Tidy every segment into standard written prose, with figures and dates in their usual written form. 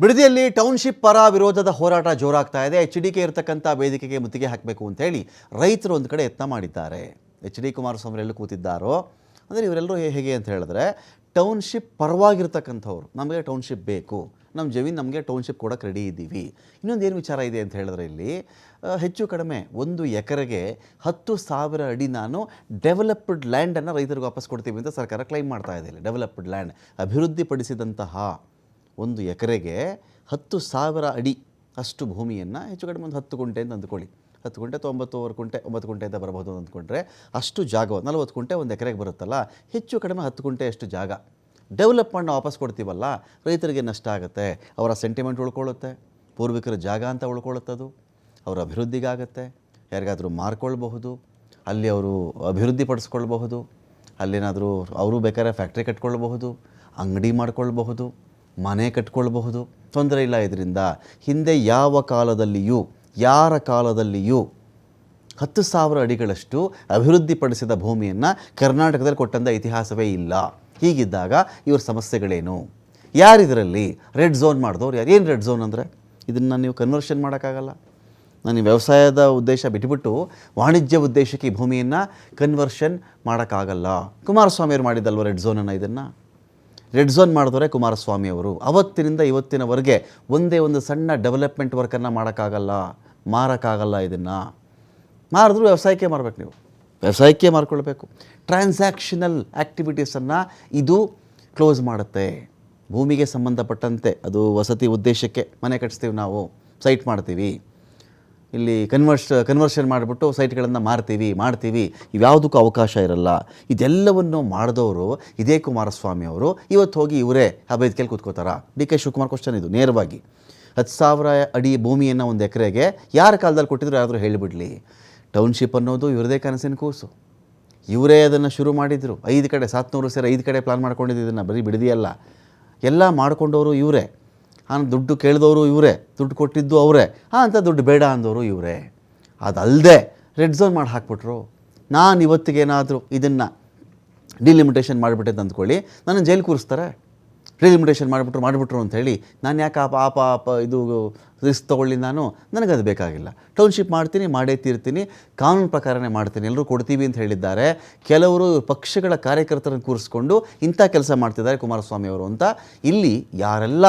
ಬಿಡದಿಯಲ್ಲಿ township ಪರ ವಿರೋಧದ ಹೋರಾಟ ಜೋರಾಗ್ತಾ ಇದೆ. HDK ಇರತಕ್ಕಂಥ ವೇದಿಕೆಗೆ ಮುತ್ತಿಗೆ ಹಾಕಬೇಕು ಅಂತ ಹೇಳಿ ರೈತರು ಒಂದು ಕಡೆ ಯತ್ನ ಮಾಡಿದ್ದಾರೆ. HD ಕುಮಾರಸ್ವಾಮಿ ಎಲ್ಲೂ ಕೂತಿದ್ದಾರೋ ಅಂದರೆ ಇವರೆಲ್ಲರೂ ಹೇಗೆ ಅಂತ ಹೇಳಿದ್ರೆ ಟೌನ್ಶಿಪ್ ಪರವಾಗಿರ್ತಕ್ಕಂಥವ್ರು, ನಮಗೆ ಟೌನ್ಶಿಪ್ ಬೇಕು, ನಮ್ಮ ಜಮೀನು ನಮಗೆ ಟೌನ್ಶಿಪ್ ಕೊಡೋಕೆ ರೆಡಿ ಇದ್ದೀವಿ. ಇನ್ನೊಂದು ಏನು ವಿಚಾರ ಇದೆ ಅಂತ ಹೇಳಿದ್ರೆ ಇಲ್ಲಿ ಹೆಚ್ಚು ಕಡಿಮೆ 1 ಎಕರೆಗೆ 10,000 ಅಡಿ ನಾನು ಡೆವಲಪ್ಡ್ ಲ್ಯಾಂಡನ್ನು ರೈತರಿಗೆ ವಾಪಸ್ ಕೊಡ್ತೀವಿ ಅಂತ ಸರ್ಕಾರ ಕ್ಲೈಮ್ ಮಾಡ್ತಾ ಇದೆ. ಇಲ್ಲಿ ಡೆವಲಪ್ಡ್ ಲ್ಯಾಂಡ್ ಅಭಿವೃದ್ಧಿಪಡಿಸಿದಂತಹ 1 ಎಕರೆಗೆ 10,000 ಅಡಿ ಅಷ್ಟು ಭೂಮಿಯನ್ನು ಹೆಚ್ಚು ಕಡಿಮೆ ಒಂದು 10 ಗುಂಟೆ ಅಂತ ಅಂದ್ಕೊಳ್ಳಿ. 10 ಗುಂಟೆ 9 ಗುಂಟೆ 9 ಗುಂಟೆ ಅಂತ ಬರಬಹುದು ಅಂದ್ಕೊಂಡ್ರೆ ಅಷ್ಟು ಜಾಗ 40 ಗುಂಟೆ 1 ಎಕರೆಗೆ ಬರುತ್ತಲ್ಲ, ಹೆಚ್ಚು ಕಡಿಮೆ 10 ಗುಂಟೆ ಅಷ್ಟು ಜಾಗ ಡೆವಲಪ್ ಮಾಡಿ ವಾಪಸ್ ಕೊಡ್ತೀವಲ್ಲ, ರೈತರಿಗೆ ನಷ್ಟ ಆಗುತ್ತೆ. ಅವರ ಸೆಂಟಿಮೆಂಟ್ ಉಳ್ಕೊಳ್ಳುತ್ತೆ, ಪೂರ್ವಿಕರ ಜಾಗ ಅಂತ ಉಳ್ಕೊಳ್ಳುತ್ತದು, ಅವರ ಅಭಿವೃದ್ಧಿಗಾಗತ್ತೆ, ಯಾರಿಗಾದರೂ ಮಾರ್ಕೊಳ್ಬಹುದು, ಅಲ್ಲಿ ಅವರು ಅಭಿವೃದ್ಧಿ ಪಡಿಸ್ಕೊಳ್ಬಹುದು, ಅಲ್ಲೇನಾದರೂ ಅವರು ಬೇಕಾದ್ರೆ ಫ್ಯಾಕ್ಟ್ರಿ ಕಟ್ಕೊಳ್ಬಹುದು, ಅಂಗಡಿ ಮಾಡ್ಕೊಳ್ಬಹುದು, ಮನೆ ಕಟ್ಕೊಳ್ಬಹುದು, ತೊಂದರೆ ಇಲ್ಲ. ಇದರಿಂದ ಹಿಂದೆ ಯಾವ ಕಾಲದಲ್ಲಿಯೂ ಯಾರ ಕಾಲದಲ್ಲಿಯೂ 10,000 ಅಡಿಗಳಷ್ಟು ಅಭಿವೃದ್ಧಿಪಡಿಸಿದ ಭೂಮಿಯನ್ನು ಕರ್ನಾಟಕದಲ್ಲಿ ಕೊಟ್ಟಂಥ ಇತಿಹಾಸವೇ ಇಲ್ಲ. ಹೀಗಿದ್ದಾಗ ಇವ್ರ ಸಮಸ್ಯೆಗಳೇನು? ಯಾರಿದರಲ್ಲಿ ರೆಡ್ ಝೋನ್ ಮಾಡಿದವ್ರು ಯಾರು? ಏನು ರೆಡ್ ಝೋನ್ ಅಂದರೆ ಇದನ್ನು ನೀವು ಕನ್ವರ್ಷನ್ ಮಾಡೋಕ್ಕಾಗಲ್ಲ. ನಾನು ವ್ಯವಸಾಯದ ಉದ್ದೇಶ ಬಿಟ್ಟುಬಿಟ್ಟು ವಾಣಿಜ್ಯ ಉದ್ದೇಶಕ್ಕೆ ಈ ಭೂಮಿಯನ್ನು ಕನ್ವರ್ಷನ್ ಮಾಡೋಕ್ಕಾಗಲ್ಲ. ಕುಮಾರಸ್ವಾಮಿಯವರು ಮಾಡಿದ್ದಲ್ವ ರೆಡ್ ಝೋನನ್ನು? ಇದನ್ನು ರೆಡ್ ಝೋನ್ ಮಾಡಿದವರೇ ಕುಮಾರಸ್ವಾಮಿಯವರು. ಅವತ್ತಿನಿಂದ ಇವತ್ತಿನವರೆಗೆ ಒಂದೇ ಒಂದು ಸಣ್ಣ ಡೆವಲಪ್ಮೆಂಟ್ ವರ್ಕನ್ನು ಮಾಡೋಕ್ಕಾಗಲ್ಲ, ಮಾರೋಕ್ಕಾಗಲ್ಲ. ಇದನ್ನು ಮಾರಿದ್ರೂ ವ್ಯವಸಾಯಕ್ಕೆ ಮಾರಬೇಕು, ನೀವು ವ್ಯವಸಾಯಕ್ಕೆ ಮಾರ್ಕೊಳ್ಬೇಕು. ಟ್ರಾನ್ಸಾಕ್ಷನಲ್ ಆ್ಯಕ್ಟಿವಿಟೀಸನ್ನು ಇದು ಕ್ಲೋಸ್ ಮಾಡುತ್ತೆ. ಭೂಮಿಗೆ ಸಂಬಂಧಪಟ್ಟಂತೆ ಅದು ವಸತಿ ಉದ್ದೇಶಕ್ಕೆ ಮನೆ ಕಟ್ಟಿಸ್ತೀವಿ, ನಾವು ಸೈಟ್ ಮಾಡ್ತೀವಿ, ಇಲ್ಲಿ ಕನ್ವರ್ಷನ್ ಮಾಡಿಬಿಟ್ಟು ಸೈಟ್ಗಳನ್ನು ಮಾಡ್ತೀವಿ, ಇವ್ಯಾವುದಕ್ಕೂ ಅವಕಾಶ ಇರಲ್ಲ. ಇದೆಲ್ಲವನ್ನು ಮಾಡಿದವರು ಇದೇ ಕುಮಾರಸ್ವಾಮಿಯವರು. ಇವತ್ತು ಹೋಗಿ ಇವರೇ ಆ ವೇದಿಕೆಯಲ್ಲಿ ಕೂತ್ಕೋತಾರ? DK ಶಿವಕುಮಾರ್ ಕ್ವಶನ್ ಇದು ನೇರವಾಗಿ. 10,000 ಅಡಿ ಭೂಮಿಯನ್ನು 1 ಎಕರೆಗೆ ಯಾರ ಕಾಲದಲ್ಲಿ ಕೊಟ್ಟಿದ್ರು ಯಾರಾದರೂ ಹೇಳಿಬಿಡಲಿ. ಟೌನ್ಶಿಪ್ ಅನ್ನೋದು ಇವರದೇ ಕನಸಿನ ಕೂಸು, ಇವರೇ ಅದನ್ನು ಶುರು ಮಾಡಿದರು. 5 ಕಡೆ 700 ಸೇರಿ 5 ಕಡೆ ಪ್ಲಾನ್ ಮಾಡ್ಕೊಂಡಿದ್ದು. ಇದನ್ನು ಬರೀ ಬಿಡದಿಯಲ್ಲ, ಎಲ್ಲ ಮಾಡಿಕೊಂಡವರು ಇವರೇ, ದುಡ್ಡು ಕೇಳಿದವರು ಇವರೇ, ದುಡ್ಡು ಕೊಟ್ಟಿದ್ದು ಅವರೇ, ಅಂತ ದುಡ್ಡು ಬೇಡ ಅಂದವರು ಇವರೇ. ಅದಲ್ಲದೆ ರೆಡ್ ಝೋನ್ ಮಾಡಿ ಹಾಕ್ಬಿಟ್ರು. ನಾನು ಇವತ್ತಿಗೇನಾದರೂ ಇದನ್ನು ಡಿಲಿಮಿಟೇಷನ್ ಮಾಡಿಬಿಟ್ಟೆ ಅಂತ ಅಂದ್ಕೊಳ್ಳಿ, ನನ್ನ ಜೈಲು ಕೂರಿಸ್ತಾರೆ. ಡಿಲಿಮಿಟೇಷನ್ ಮಾಡಿಬಿಟ್ರು ಅಂಥೇಳಿ ನಾನು ಯಾಕೆ ಇದು ರಿಸ್ಕ್ ತೊಗೊಳ್ಳಿ? ನನಗದು ಬೇಕಾಗಿಲ್ಲ. ಟೌನ್ಶಿಪ್ ಮಾಡ್ತೀನಿ, ಮಾಡೇ ತೀರ್ತೀನಿ, ಕಾನೂನು ಪ್ರಕಾರನೇ ಮಾಡ್ತೀನಿ, ಎಲ್ಲರೂ ಕೊಡ್ತೀವಿ ಅಂತ ಹೇಳಿದ್ದಾರೆ. ಕೆಲವರು ಪಕ್ಷಗಳ ಕಾರ್ಯಕರ್ತರನ್ನು ಕೂರಿಸ್ಕೊಂಡು ಇಂಥ ಕೆಲಸ ಮಾಡ್ತಿದ್ದಾರೆ ಕುಮಾರಸ್ವಾಮಿಯವರು ಅಂತ. ಇಲ್ಲಿ ಯಾರೆಲ್ಲ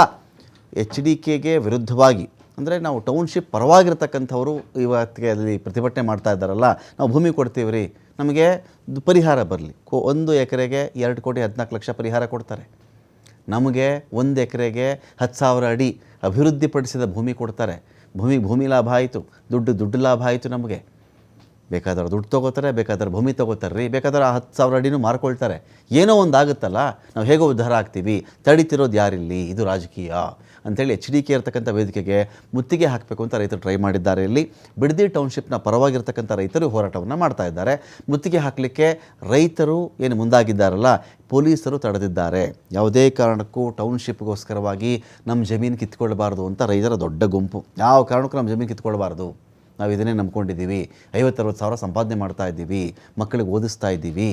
HDKಗೆ ವಿರುದ್ಧವಾಗಿ, ಅಂದರೆ ನಾವು ಟೌನ್ಶಿಪ್ ಪರವಾಗಿರ್ತಕ್ಕಂಥವರು ಇವತ್ತಿಗೆ ಅಲ್ಲಿ ಪ್ರತಿಭಟನೆ ಮಾಡ್ತಾ ಇದ್ದಾರಲ್ಲ, ನಾವು ಭೂಮಿ ಕೊಡ್ತೀವಿ ರೀ, ನಮಗೆ ಪರಿಹಾರ ಬರಲಿ. 1 ಎಕರೆಗೆ 2,14,00,000 ಪರಿಹಾರ ಕೊಡ್ತಾರೆ. ನಮಗೆ 1 ಎಕರೆಗೆ 10,000 ಅಡಿ ಅಭಿವೃದ್ಧಿಪಡಿಸಿದ ಭೂಮಿ ಕೊಡ್ತಾರೆ. ಭೂಮಿ ಲಾಭ ಆಯಿತು, ದುಡ್ಡು ಲಾಭ ಆಯಿತು. ನಮಗೆ ಬೇಕಾದ್ರೆ ದುಡ್ಡು ತೊಗೋತಾರೆ, ಬೇಕಾದ್ರೆ ಭೂಮಿ ತೊಗೋತಾರೆ ರೀ, ಬೇಕಾದ್ರೆ ಆ 10,000 ಅಡಿನೂ ಮಾರ್ಕೊಳ್ತಾರೆ. ಏನೋ ಒಂದು ಆಗುತ್ತಲ್ಲ, ನಾವು ಹೇಗೋ ಉದ್ಧಾರ ಆಗ್ತೀವಿ. ತಡೀತಿರೋದು ಯಾರಿಲ್ಲಿ? ಇದು ರಾಜಕೀಯ ಅಂಥೇಳಿ HDK ಇರ್ತಕ್ಕಂಥ ವೇದಿಕೆಗೆ ಮುತ್ತಿಗೆ ಹಾಕಬೇಕು ಅಂತ ರೈತರು ಟ್ರೈ ಮಾಡಿದ್ದಾರೆ. ಇಲ್ಲಿ ಬಿಡದಿ ಟೌನ್ಶಿಪ್ನ ಪರವಾಗಿರ್ತಕ್ಕಂಥ ರೈತರು ಹೋರಾಟವನ್ನು ಮಾಡ್ತಾ ಇದ್ದಾರೆ. ಮುತ್ತಿಗೆ ಹಾಕಲಿಕ್ಕೆ ರೈತರು ಏನು ಮುಂದಾಗಿದ್ದಾರಲ್ಲ, ಪೊಲೀಸರು ತಡೆದಿದ್ದಾರೆ. ಯಾವುದೇ ಕಾರಣಕ್ಕೂ ಟೌನ್ಶಿಪ್ಗೋಸ್ಕರವಾಗಿ ನಮ್ಮ ಜಮೀನು ಕಿತ್ಕೊಳ್ಬಾರ್ದು ಅಂತ ರೈತರ ದೊಡ್ಡ ಗುಂಪು. ಯಾವ ಕಾರಣಕ್ಕೂ ನಮ್ಮ ಜಮೀನು ಕಿತ್ಕೊಳ್ಬಾರ್ದು, ನಾವು ಇದನ್ನೇ ನಂಬ್ಕೊಂಡಿದ್ದೀವಿ, 50-60 ಸಾವಿರ ಸಂಪಾದನೆ ಮಾಡ್ತಾ ಇದ್ದೀವಿ, ಮಕ್ಕಳಿಗೆ ಓದಿಸ್ತಾ ಇದ್ದೀವಿ.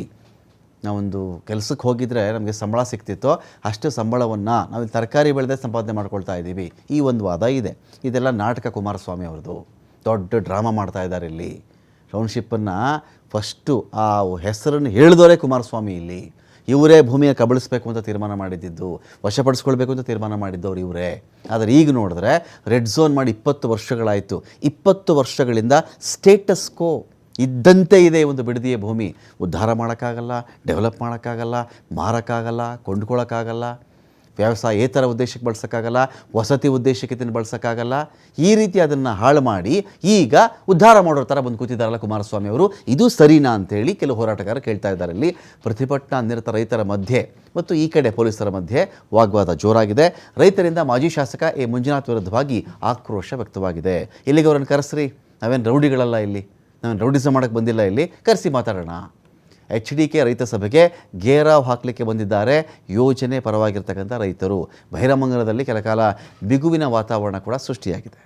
ನಾವೊಂದು ಕೆಲಸಕ್ಕೆ ಹೋಗಿದ್ರೆ ನಮಗೆ ಸಂಬಳ ಸಿಗ್ತಿತ್ತೋ ಅಷ್ಟು ಸಂಬಳವನ್ನು ನಾವಿಲ್ಲಿ ತರಕಾರಿ ಬೆಳೆದೇ ಸಂಪಾದನೆ ಮಾಡ್ಕೊಳ್ತಾ ಇದ್ದೀವಿ. ಈ ಒಂದು ವಾದ ಇದೆ. ಇದೆಲ್ಲ ನಾಟಕ ಕುಮಾರಸ್ವಾಮಿ ಅವ್ರದ್ದು. ದೊಡ್ಡ ಡ್ರಾಮಾ ಮಾಡ್ತಾ ಇದ್ದಾರೆ ಇಲ್ಲಿ. ಟೌನ್ಶಿಪ್ಪನ್ನು ಫಸ್ಟು ಆ ಹೆಸರನ್ನು ಹೇಳಿದವರೇ ಕುಮಾರಸ್ವಾಮಿ. ಇಲ್ಲಿ ಇವರೇ ಭೂಮಿಯ ಕಬಳಿಸ್ಬೇಕು ಅಂತ ತೀರ್ಮಾನ ಮಾಡಿದ್ದು, ವಶಪಡಿಸ್ಕೊಳ್ಬೇಕು ಅಂತ ತೀರ್ಮಾನ ಮಾಡಿದ್ದವ್ರು ಇವರೇ. ಆದರೆ ಈಗ ನೋಡಿದ್ರೆ ರೆಡ್ ಝೋನ್ ಮಾಡಿ 20 ವರ್ಷಗಳಾಯಿತು. 20 ವರ್ಷಗಳಿಂದ ಸ್ಟೇಟಸ್ ಕೋ ಇದ್ದಂತೆ ಇದೆ. ಒಂದು ಬಿಡದಿಯ ಭೂಮಿ ಉದ್ಧಾರ ಮಾಡೋಕ್ಕಾಗಲ್ಲ, ಡೆವಲಪ್ ಮಾಡೋಕ್ಕಾಗಲ್ಲ, ಮಾರೋಕ್ಕಾಗಲ್ಲ, ಕೊಂಡ್ಕೊಳ್ಳೋಕ್ಕಾಗಲ್ಲ, ವ್ಯವಸಾಯೇತರ ಉದ್ದೇಶಕ್ಕೆ ಬಳಸೋಕ್ಕಾಗಲ್ಲ, ವಸತಿ ಉದ್ದೇಶಕ್ಕೆ ಇದನ್ನು ಬಳಸೋಕ್ಕಾಗಲ್ಲ. ಈ ರೀತಿ ಅದನ್ನು ಹಾಳು ಮಾಡಿ ಈಗ ಉದ್ಧಾರ ಮಾಡೋ ಥರ ಬಂದು ಕೂತಿದ್ದಾರಲ್ಲ ಕುಮಾರಸ್ವಾಮಿ ಅವರು. ಇದು ಸರಿನಾ ಅಂತೇಳಿ ಕೆಲವು ಹೋರಾಟಗಾರರು ಕೇಳ್ತಾ ಇದ್ದಾರೆ. ಇಲ್ಲಿ ಪ್ರತಿಭಟನಾ ನಿರತ ರೈತರ ಮಧ್ಯೆ ಮತ್ತು ಈ ಕಡೆ ಪೊಲೀಸರ ಮಧ್ಯೆ ವಾಗ್ವಾದ ಜೋರಾಗಿದೆ. ರೈತರಿಂದ ಮಾಜಿ ಶಾಸಕ A. ಮಂಜುನಾಥ್ ವಿರುದ್ಧವಾಗಿ ಆಕ್ರೋಶ ವ್ಯಕ್ತವಾಗಿದೆ. ಇಲ್ಲಿಗೆ ಅವರನ್ನು ಕರೆಸ್ರಿ, ನಾವೇನು ರೌಡಿಗಳಲ್ಲ, ಇಲ್ಲಿ ನಾವೇನು ರೌಡಿಸಮ್ ಮಾಡೋಕ್ಕೆ ಬಂದಿಲ್ಲ, ಇಲ್ಲಿ ಕರೆಸಿ ಮಾತಾಡೋಣ. HDK ರೈತ ಸಭೆಗೆ ಗೇರಾವ್ ಹಾಕಲಿಕ್ಕೆ ಬಂದಿದ್ದಾರೆ ಯೋಜನೆ ಪರವಾಗಿರ್ತಕ್ಕಂಥ ರೈತರು. ಬಹಿರಂಗಂಗಲದಲ್ಲಿ ಕೆಲಕಾಲ ಬಿಗುವಿನ ವಾತಾವರಣ ಕೂಡ ಸೃಷ್ಟಿಯಾಗಿದೆ.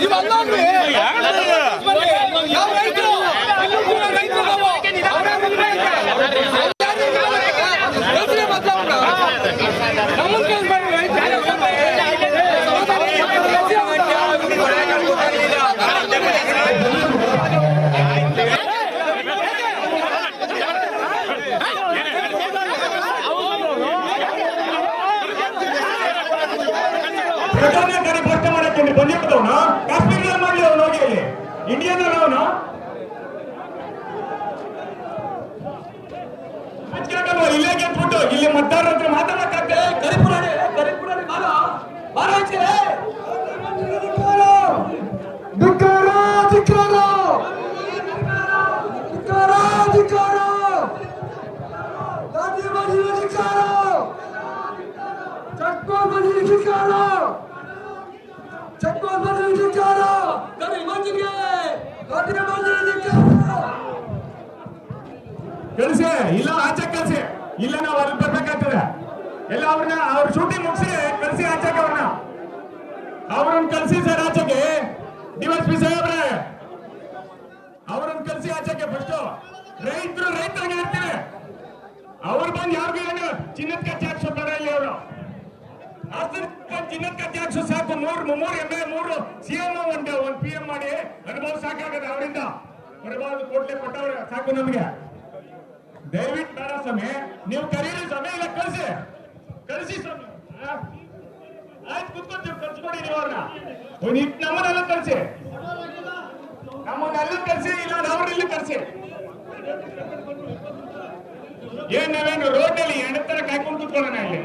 ಇವೆಲ್ಲ ಪ್ರಧಾನಕಾರಿ ಪ್ರಶ್ನೆ ಮಾಡಕ್ಕೆ ಬಂದಿದ್ದವನು ಕಾಶ್ಮೀರದಲ್ಲಿ ಮಾಡ್ಲಿ ಅವನು ಹೋಗಿ ಅಲ್ಲಿ ಇಂಡಿಯಾದಲ್ಲಿ ಅವನು ಇಲ್ಲೇ ಗೆದ್ಬಿಟ್ಟು ಇಲ್ಲಿ ಮತದಾರರ ಹತ್ರ ಮಾತಾಡಕ್ಕಾಗ್ತದೆ ಕರಿಪುರಾಣಿ ಕಳಿಸಿ ಇಲ್ಲ ಆಚೆ ಕಳಿಸಿ ಇಲ್ಲ ನಾವು ಅಲ್ಲಿ ಬರ್ಬೇಕಾಗ್ತದೆ ಎಲ್ಲ ಅವ್ರ ಶೂಟಿಂಗ್ ಮುಗಿಸಿ ಕಳಿಸಿ ಆಚೆಗೆ ಅವ್ರನ್ನ ಕಳಿಸಿ ಸರ್ ಆಚೆಗೆ ಡಿವೈಸ್ ಪಿ ಸಾಹೇಬ್ರೆ ಅವ್ರನ್ನ ಕಳಿಸಿ ಆಚೆಗೆ ಫಸ್ಟ್ ರೈತರಿಗೆ ಇರ್ತಾರೆ ಅವ್ರು ಬಂದು ಯಾರಿಗೂ ಏನು ಚಿನ್ನದ ಕಚ್ಚೆ ಹಾಕ್ಸೋತಾರೆ ಇಲ್ಲಿ ಅವರು ಚಿನ್ನದ ಕಚ್ಚೆ ಹಾಕ್ಸೋ ಸಾಕು ಮೂರು MLA 3 CM ಒಂದು PM ಮಾಡಿ ಅನುಭವ ಸಾಕಾಗದೆ ಅವರಿಂದ ಬರಬಹುದು ಕೋಟ್ಲೆ ಕೊಟ್ಟವ್ರೆ ಸಾಕು ನಮ್ಗೆ ದಯವಿಟ್ಟು ಬೇಡ ಸ್ವಾಮಿ ನೀವು ಕರೀರಿ ಸ್ವಾಮಿ ಇಲ್ಲ ಕಳಿಸಿ ಸ್ವಾಮಿ ಆಯ್ತು ಕುತ್ಕೊತೀವಿ ಕಳ್ಸ್ಕೊಡಿ ನೀವು ಅವ್ರನ್ನ ನಮ್ಮನ್ನೆಲ್ಲ ಕಳಿಸಿ ಇಲ್ಲ ಅವ್ರನ್ನ ಕಳಿಸಿ ಏನ್ ನಾವೇನು ರೋಡ್ ಅಲ್ಲಿ ಎಡತರ ಕಾಯ್ಕೊಂಡು ಕುತ್ಕೊಳ್ಳೋಣ ಇಲ್ಲಿ